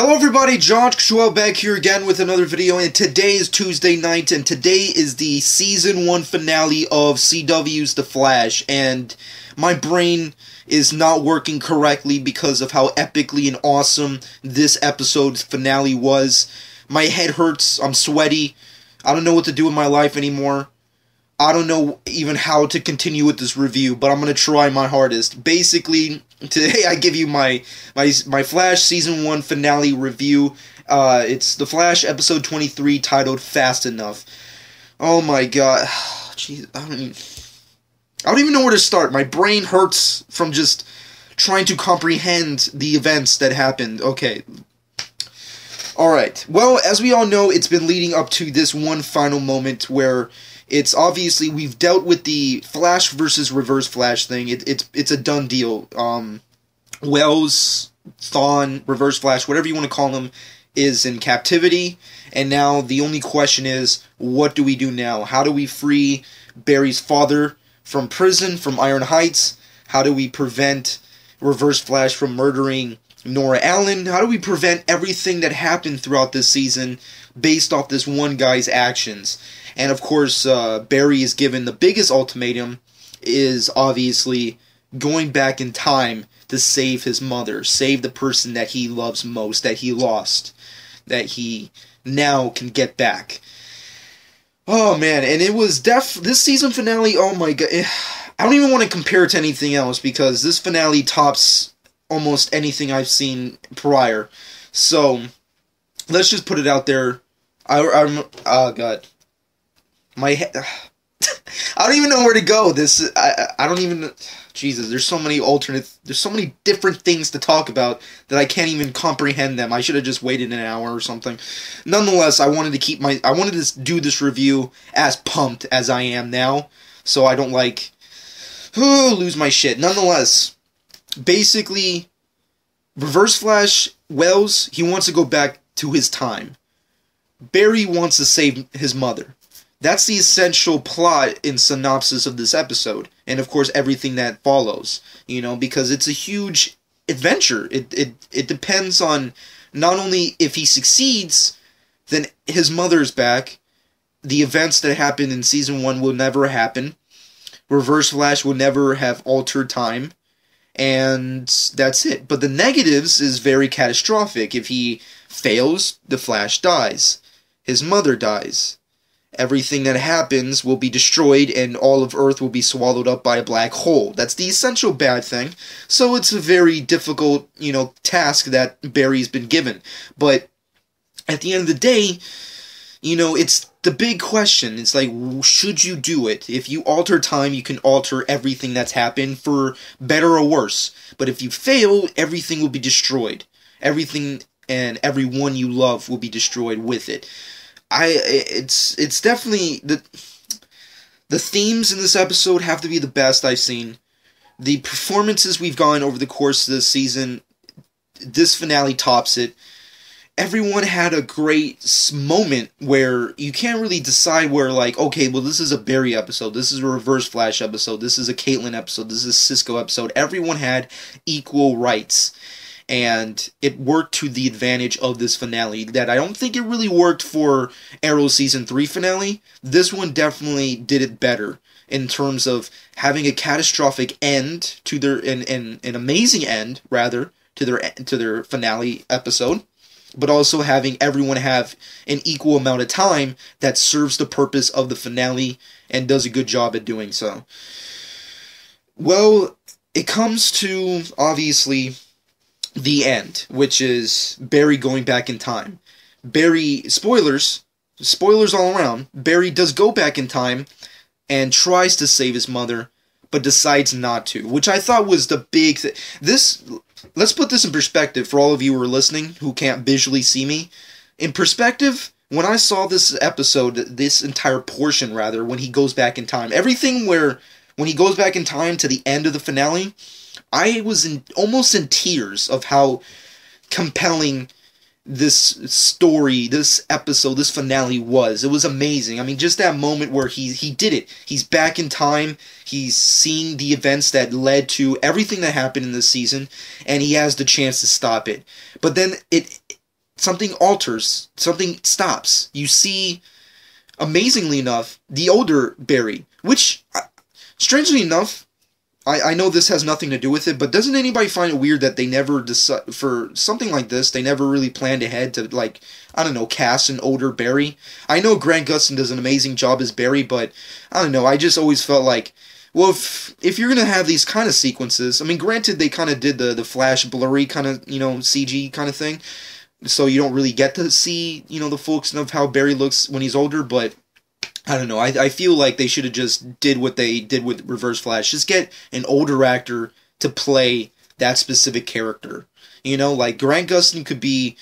Hello everybody, Josh Casual back here again with another video, and today is Tuesday night, and today is the Season 1 finale of CW's The Flash, and my brain is not working correctly because of how epically and awesome this episode's finale was. My head hurts, I'm sweaty, I don't know what to do with my life anymore. I don't know even how to continue with this review, but I'm going to try my hardest. Basically, today I give you my Flash Season 1 finale review. It's The Flash episode 23 titled Fast Enough. Oh my god. Jeez, I don't even know where to start. My brain hurts from just trying to comprehend the events that happened. Okay. Alright. Well, as we all know, it's been leading up to this one final moment where it's obviously, we've dealt with the Flash versus Reverse Flash thing. It's a done deal. Wells, Thawne, Reverse Flash, whatever you want to call him, is in captivity. And now the only question is, what do we do now? How do we free Barry's father from prison, from Iron Heights? How do we prevent Reverse Flash from murdering Nora Allen? How do we prevent everything that happened throughout this season based off this one guy's actions? And of course, Barry is given the biggest ultimatum, is obviously going back in time to save his mother, save the person that he loves most, that he lost, that he now can get back. Oh man, and it was this season finale, oh my god, I don't even want to compare it to anything else, because this finale tops almost anything I've seen prior. So, let's just put it out there. Oh god. My head, I don't even know where to go. I don't even, Jesus, there's so many different things to talk about that I can't even comprehend them. I should have just waited an hour or something. Nonetheless, I wanted to do this review as pumped as I am now, so I don't lose my shit. Nonetheless, basically, Reverse Flash, Wells, he wants to go back to his time. Barry wants to save his mother. That's the essential plot and synopsis of this episode, and of course everything that follows, because it's a huge adventure. It depends on not only if he succeeds, then his mother's back, the events that happened in Season 1 will never happen, Reverse Flash will never have altered time, and that's it. But the negatives is very catastrophic. If he fails, the Flash dies. His mother dies. Everything that happens will be destroyed, and all of Earth will be swallowed up by a black hole. That's the essential bad thing. So it's a very difficult, task that Barry's been given. But at the end of the day, it's the big question. It's like, should you do it? If you alter time, you can alter everything that's happened for better or worse. But if you fail, everything will be destroyed. Everything and everyone you love will be destroyed with it. It's definitely, the themes in this episode have to be the best I've seen. The performances we've gotten over the course of this season, this finale tops it. Everyone had a great moment where you can't really decide where, okay, well, this is a Barry episode, this is a Reverse Flash episode, this is a Caitlin episode, this is a Cisco episode. Everyone had equal rights. And it worked to the advantage of this finale, that I don't think it really worked for Arrow Season 3 finale. This one definitely did it better, in terms of having a catastrophic end to their, an amazing end, rather, to their finale episode, but also having everyone have an equal amount of time that serves the purpose of the finale, and does a good job at doing so. Well, it comes to, obviously, the end, which is Barry going back in time. Barry, spoilers all around, Barry does go back in time and tries to save his mother, but decides not to, which I thought was the big thing. Let's put this in perspective for all of you who are listening who can't visually see me. In perspective, when I saw this episode, this entire portion rather, when he goes back in time, when he goes back in time to the end of the finale, I was almost in tears of how compelling this story, this episode, this finale was. It was amazing. I mean, just that moment where he did it. He's back in time. He's seeing the events that led to everything that happened in this season, and he has the chance to stop it. But then something alters, something stops. You see, amazingly enough, the older Barry, which, strangely enough, I know this has nothing to do with it, but doesn't anybody find it weird that they never decide, for something like this, they never really planned ahead to, like, I don't know, cast an older Barry? I know Grant Gustin does an amazing job as Barry, but, I don't know, I just always felt like, well, if you're going to have these kind of sequences, I mean, granted, they kind of did the Flash blurry kind of, CG kind of thing, so you don't really get to see, the full extent of how Barry looks when he's older, but I don't know. I feel like they should have just did what they did with Reverse Flash. Just get an older actor to play that specific character. Like Grant Gustin could be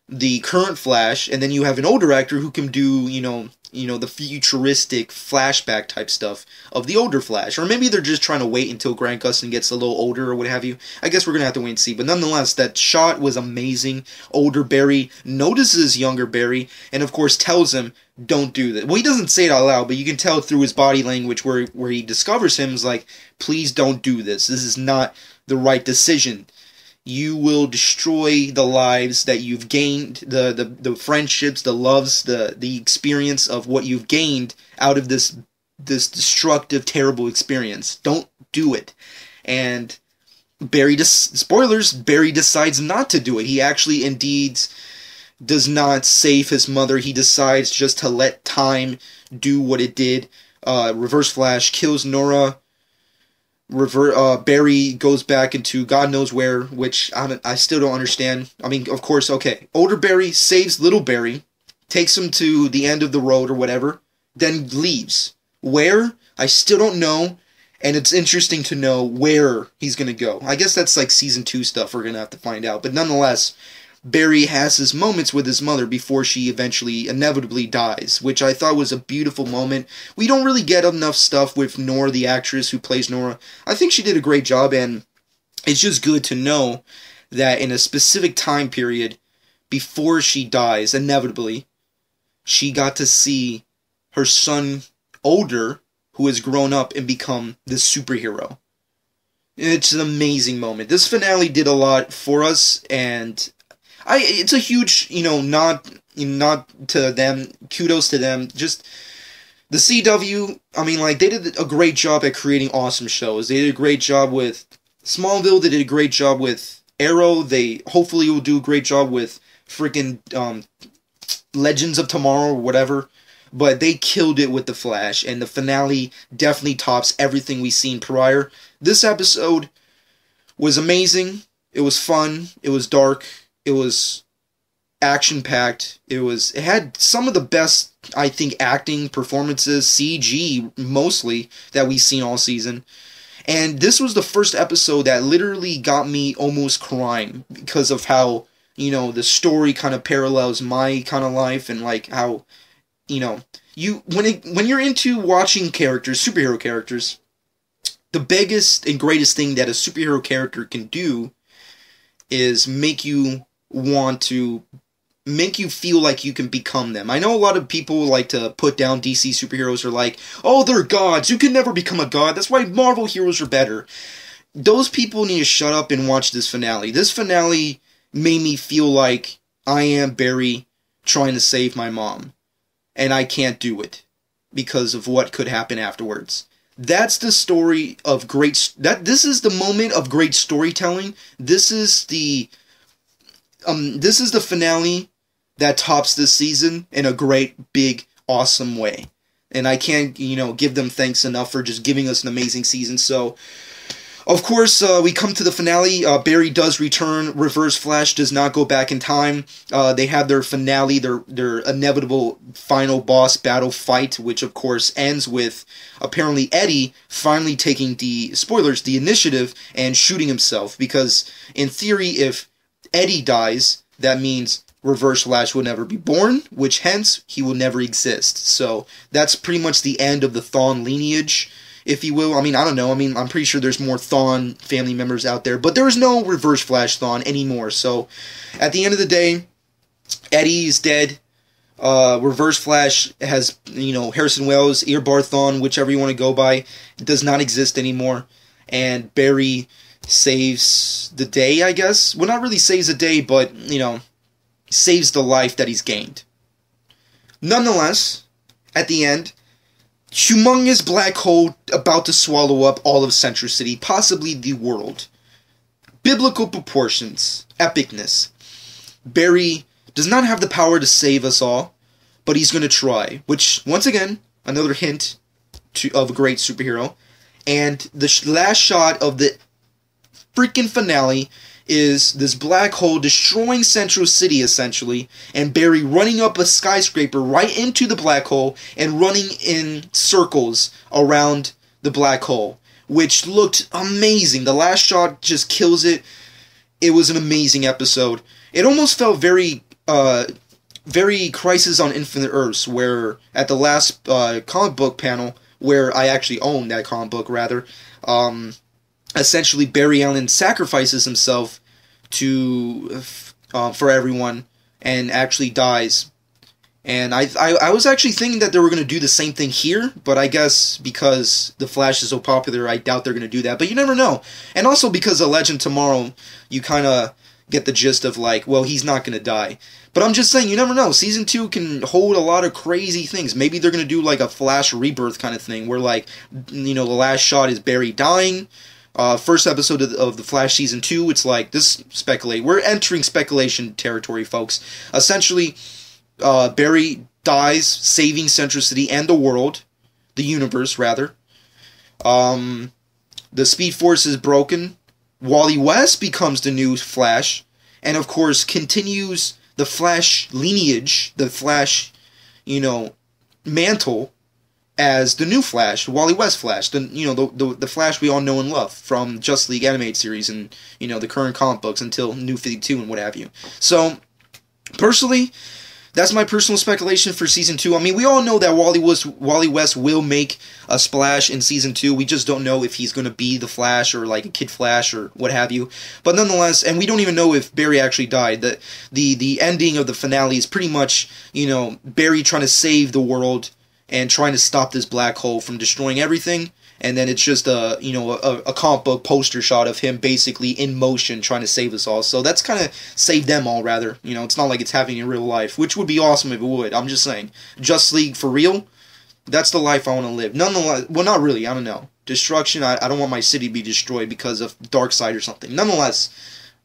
the current Flash, and then you have an older actor who can do, the futuristic flashback type stuff of the older Flash. Or maybe they're just trying to wait until Grant Gustin gets a little older or what have you. I guess we're going to have to wait and see. But nonetheless, that shot was amazing. Older Barry notices younger Barry, and of course tells him, don't do that. Well, he doesn't say it out loud, but you can tell through his body language where he discovers him is like, please don't do this. This is not the right decision. You will destroy the lives that you've gained, the friendships, the loves, the experience of what you've gained out of this destructive, terrible experience. Don't do it. And spoilers, Barry decides not to do it. He actually indeed does not save his mother. He decides just to let time do what it did. Reverse Flash kills Nora. Barry goes back into God knows where, which I still don't understand. I mean, of course, okay. Older Barry saves little Barry, takes him to the end of the road or whatever, then leaves. Where? I still don't know, and it's interesting to know where he's going to go. I guess that's like Season 2 stuff we're going to have to find out. But nonetheless, Barry has his moments with his mother before she eventually, inevitably dies, which I thought was a beautiful moment. We don't really get enough stuff with Nora, the actress who plays Nora. I think she did a great job, and it's just good to know that in a specific time period, before she dies, inevitably, she got to see her son, older, who has grown up and become this superhero. It's an amazing moment. This finale did a lot for us, and it's a huge, not to them, kudos to them, just, the CW, I mean, like, they did a great job at creating awesome shows. They did a great job with Smallville, they did a great job with Arrow, they hopefully will do a great job with freaking, Legends of Tomorrow, or whatever, but they killed it with The Flash, and the finale definitely tops everything we've seen prior. This episode was amazing, it was fun, it was dark, it was action-packed. It had some of the best, I think, acting performances, CG mostly, that we've seen all season. And this was the first episode that literally got me almost crying because of how, the story kind of parallels my kind of life, and like how, when you're into watching characters, superhero characters, the biggest and greatest thing that a superhero character can do is make you feel like you can become them. I know a lot of people like to put down DC superheroes, are like, oh, they're gods, you can never become a god, that's why Marvel heroes are better. Those people need to shut up and watch this finale. This finale made me feel like I am Barry trying to save my mom, and I can't do it because of what could happen afterwards. That's the story of this is the moment of great storytelling. This is the finale that tops this season in a great, big, awesome way. And I can't, give them thanks enough for just giving us an amazing season. So, of course, we come to the finale. Barry does return. Reverse Flash does not go back in time. They have their finale, their inevitable final boss battle fight, which, of course, ends with apparently Eddie finally taking the initiative and shooting himself. Because, in theory, if Eddie dies, that means Reverse Flash will never be born, which hence he will never exist. So that's pretty much the end of the Thawne lineage, if you will. I mean, I don't know. I mean, I'm pretty sure there's more Thawne family members out there, but there is no Reverse Flash Thawne anymore. So at the end of the day, Eddie is dead. Reverse Flash has, Harrison Wells, Eobard Thawne, whichever you want to go by, does not exist anymore. And Barry saves the day, I guess. Well, not really saves the day, but, saves the life that he's gained. Nonetheless, at the end, humongous black hole about to swallow up all of Central City, possibly the world. Biblical proportions, epicness. Barry does not have the power to save us all, but he's going to try, which, once again, another hint of a great superhero. And the last shot of the freaking finale is this black hole destroying Central City, essentially, and Barry running up a skyscraper right into the black hole and running in circles around the black hole, which looked amazing. The last shot just kills it. It was an amazing episode. It almost felt very Crisis on Infinite Earths, where at the last comic book panel, where I actually own that comic book, rather, essentially Barry Allen sacrifices himself to for everyone and actually dies. And I was actually thinking that they were going to do the same thing here, but I guess because The Flash is so popular, I doubt they're going to do that. But you never know. And also because of Legend Tomorrow, you kind of get the gist of like, well, he's not going to die. But I'm just saying, you never know. Season 2 can hold a lot of crazy things. Maybe they're going to do like a Flash rebirth kind of thing, where like, you know, the last shot is Barry dying. First episode of The Flash Season 2, it's like, this speculate. We're entering speculation territory, folks. Essentially, Barry dies, saving Central City and the world. The universe, rather. The Speed Force is broken. Wally West becomes the new Flash. And, of course, continues the Flash lineage, the Flash, you know, mantle, as the new Flash, Wally West Flash, the Flash we all know and love from Justice League animated series and, you know, the current comic books until New 52 and what have you. So, personally, that's my personal speculation for Season 2. I mean, we all know that Wally West will make a splash in Season 2. We just don't know if he's going to be the Flash or like a Kid Flash or what have you. But nonetheless, and we don't even know if Barry actually died. The ending of the finale is pretty much, you know, Barry trying to save the world and trying to stop this black hole from destroying everything. And then it's just a comic book poster shot of him basically in motion trying to save us all. So that's kind of save them all, rather. You know, it's not like it's happening in real life, which would be awesome if it would. I'm just saying, Justice League for real. That's the life I want to live. Nonetheless, well, not really. I don't know. Destruction. I don't want my city to be destroyed because of Darkseid or something. Nonetheless,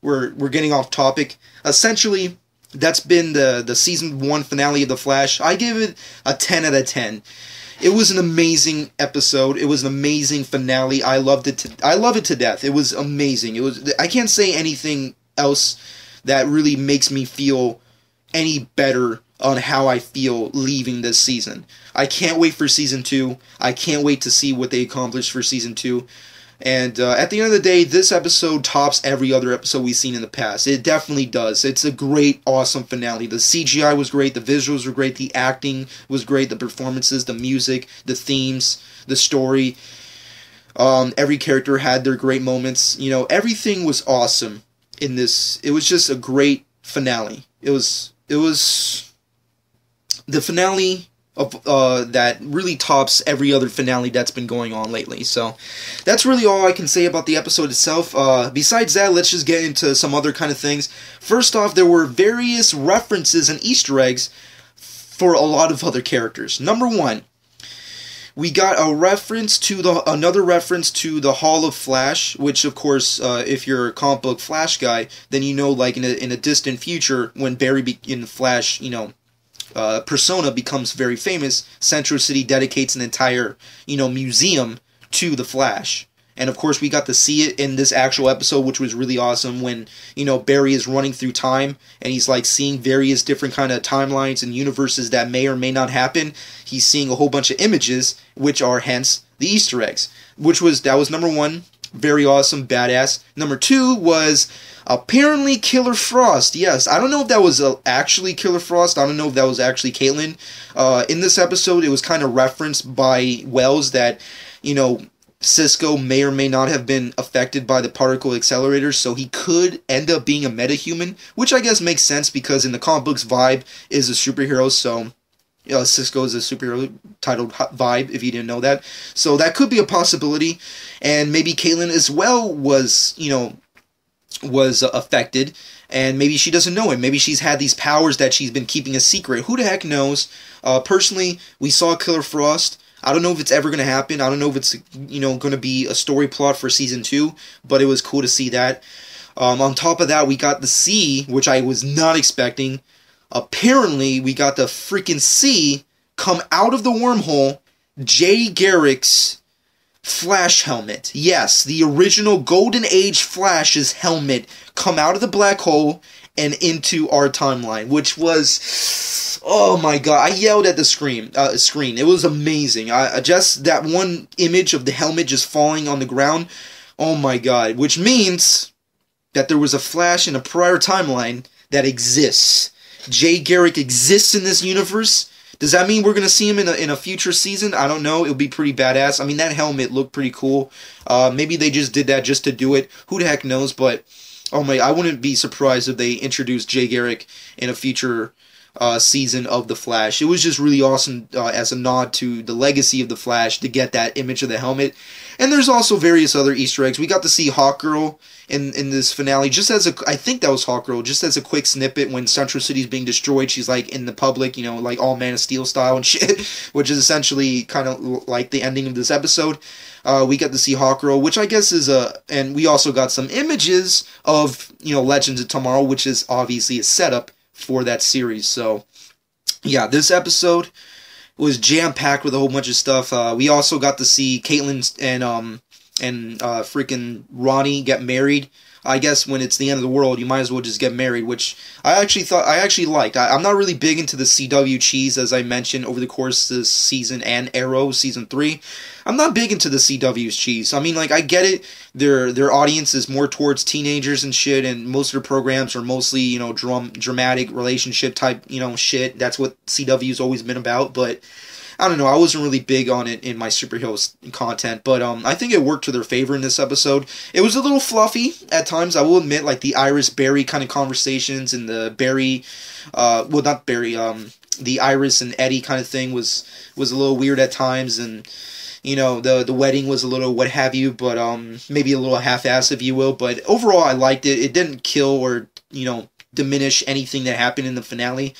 we're getting off topic. Essentially, that's been the Season 1 finale of The Flash. I give it a 10 out of 10. It was an amazing episode. It was an amazing finale. I loved it. I love it to death. It was amazing. I can't say anything else that really makes me feel any better on how I feel leaving this season. I can't wait for Season 2. I can't wait to see what they accomplish for Season 2. And at the end of the day, this episode tops every other episode we've seen in the past. It definitely does. It's a great, awesome finale. The CGI was great, the visuals were great, the acting was great, the performances, the music, the themes, the story. Every character had their great moments. You know, everything was awesome in this. It was just a great finale. It was the finale of that really tops every other finale that's been going on lately. So that's really all I can say about the episode itself. Besides that, let's just get into some other kind of things. First off, there were various references and Easter eggs for a lot of other characters. Number one, we got a reference to another reference to the Hall of Flash, which of course, if you're a comic book Flash guy, then you know, like in a distant future, when Barry in the Flash, you know, persona becomes very famous, Central City dedicates an entire, you know, museum to the Flash. And of course we got to see it in this actual episode, which was really awesome, when, you know, Barry is running through time and he's like seeing various different kind of timelines and universes that may or may not happen. He's seeing a whole bunch of images, which are hence the Easter eggs. That was number one. Very awesome, badass. Number two was apparently Killer Frost. Yes, I don't know if that was actually Killer Frost. I don't know if that was actually Caitlin. In this episode, it was kind of referenced by Wells that, you know, Cisco may or may not have been affected by the particle accelerator, so he could end up being a metahuman, which I guess makes sense because in the comic books, Vibe is a superhero, so Cisco is a superhero titled Vibe, if you didn't know that. So that could be a possibility, and maybe Caitlin as well was, you know, was affected, and maybe she doesn't know it. Maybe she's had these powers that she's been keeping a secret. Who the heck knows? Personally, we saw Killer Frost. I don't know if it's ever going to happen. I don't know if it's, going to be a story plot for Season 2, but it was cool to see that. On top of that, we got the sea, which I was not expecting. Apparently, we got the freaking sea come out of the wormhole, Jay Garrick's Flash helmet. Yes, the original Golden Age Flash's helmet come out of the black hole and into our timeline, which was, oh my god, I yelled at the screen. It was amazing. Just that one image of the helmet just falling on the ground, oh my god, which means that there was a Flash in a prior timeline that exists. Jay Garrick exists in this universe. Does that mean we're going to see him in a future season? I don't know. It would be pretty badass. I mean, that helmet looked pretty cool. Maybe they just did that just to do it. Who the heck knows? But, oh my, I wouldn't be surprised if they introduced Jay Garrick in a future season of The Flash. It was just really awesome as a nod to the legacy of The Flash to get that image of the helmet. And there's also various other Easter eggs. We got to see Hawkgirl in this finale, just as I think that was Hawkgirl, just as a quick snippet when Central City's being destroyed. She's like in the public, like all Man of Steel style and shit, which is essentially kind of like the ending of this episode. We got to see Hawkgirl, which I guess is and we also got some images of, Legends of Tomorrow, which is obviously a setup for that series. So, yeah, this episode was jam-packed with a whole bunch of stuff. We also got to see Caitlyn and freaking Ronnie get married. I guess when it's the end of the world, you might as well just get married, which I actually liked. I'm not really big into the CW cheese, as I mentioned, over the course of this season and Arrow Season 3. I'm not big into the CW's cheese. I mean, I get it. Their audience is more towards teenagers and shit, and most of their programs are mostly, dramatic relationship type, shit. That's what CW's always been about, but I don't know, I wasn't really big on it in my superhero content, but I think it worked to their favor in this episode. It was a little fluffy at times, I will admit, like the Iris Barry kind of conversations and the Barry, the Iris and Eddie kind of thing was a little weird at times, and the wedding was a little what have you, but maybe a little half-assed, if you will, but overall I liked it. It didn't kill or, diminish anything that happened in the finale.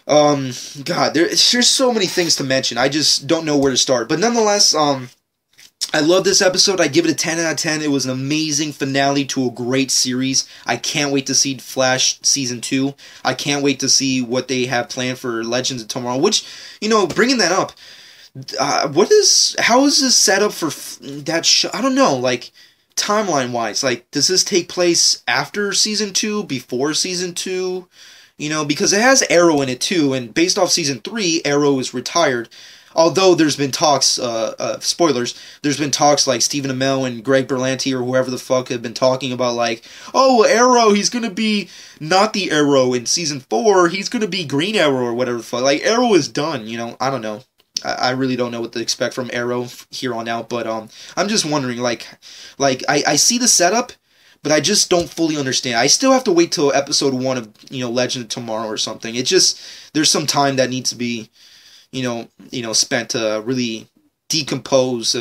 God, there's so many things to mention. I just don't know where to start. But nonetheless, I love this episode. I give it a 10 out of 10. It was an amazing finale to a great series. I can't wait to see Flash Season 2. I can't wait to see what they have planned for Legends of Tomorrow, which, bringing that up, how is this set up for that show? I don't know, timeline-wise. Does this take place after Season 2, before Season 2? Because it has Arrow in it too, and based off Season 3, Arrow is retired. Although there's been talks, spoilers, there's been talks like Stephen Amell and Greg Berlanti or whoever the fuck have been talking about oh, Arrow, he's gonna be not the Arrow in Season 4, he's gonna be Green Arrow or whatever the fuck. Arrow is done, I don't know. I really don't know what to expect from Arrow here on out, but I'm just wondering, I see the setup, but I just don't fully understand. I still have to wait till episode 1 of, Legend of Tomorrow or something. There's some time that needs to be, spent to really decompose,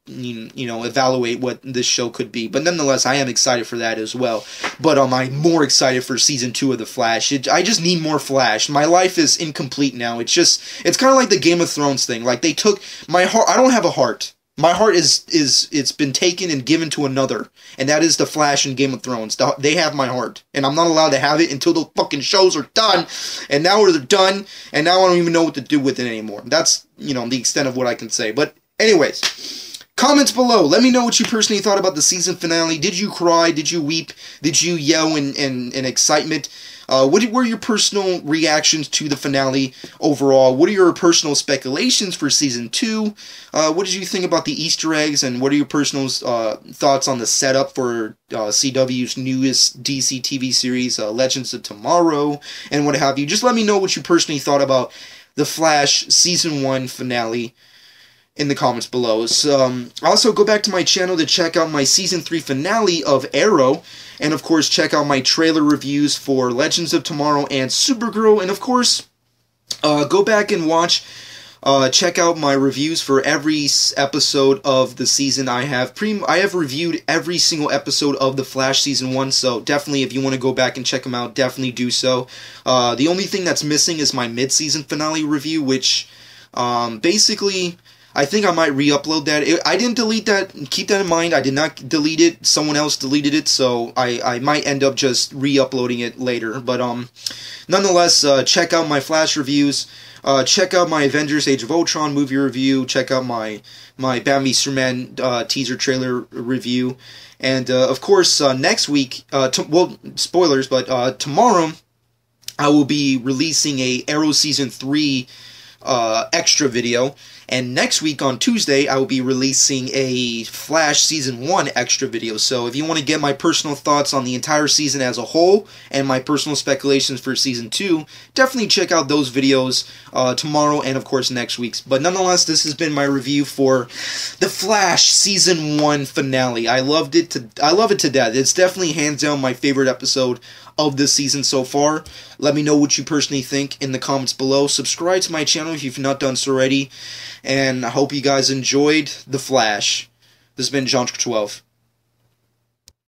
evaluate what this show could be. But nonetheless, I am excited for that as well. But I'm more excited for Season 2 of The Flash. I just need more Flash. My life is incomplete now. It's kind of like the Game of Thrones thing. They took my heart. I don't have a heart. My heart it's been taken and given to another, and that is the Flash in Game of Thrones. They have my heart, and I'm not allowed to have it until the fucking shows are done, and now they're done, and now I don't even know what to do with it anymore. That's, the extent of what I can say. But anyways, comments below. Let me know what you personally thought about the season finale. Did you cry? Did you weep? Did you yell in excitement? What were your personal reactions to the finale overall? What are your personal speculations for Season 2? What did you think about the Easter eggs? And what are your personal thoughts on the setup for CW's newest DC TV series, Legends of Tomorrow, and what have you? Just let me know what you personally thought about the Flash Season 1 finale in the comments below. So, also go back to my channel to check out my Season 3 finale of Arrow, and of course check out my trailer reviews for Legends of Tomorrow and Supergirl, and of course go back and watch check out my reviews for every episode of the season. I have reviewed every single episode of The Flash Season 1, so definitely if you want to go back and check them out, definitely do so. The only thing that's missing is my mid-season finale review, which basically I think I might re-upload that. I didn't delete that. Keep that in mind. I did not delete it. Someone else deleted it, so I might end up just re-uploading it later. But nonetheless, check out my Flash reviews. Check out my Avengers Age of Ultron movie review. Check out my Batman v Superman teaser trailer review. And of course, next week, well, spoilers, but tomorrow I will be releasing a Arrow Season 3 extra video, and next week on Tuesday I will be releasing a Flash Season 1 extra video. So if you want to get my personal thoughts on the entire season as a whole and my personal speculations for Season 2, definitely check out those videos tomorrow and of course next week's. But nonetheless, this has been my review for The Flash Season 1 finale. I love it to death. It's definitely hands down my favorite episode of this season so far. Let me know what you personally think in the comments below. Subscribe to my channel if you've not done so already. And I hope you guys enjoyed The Flash. This has been John 12.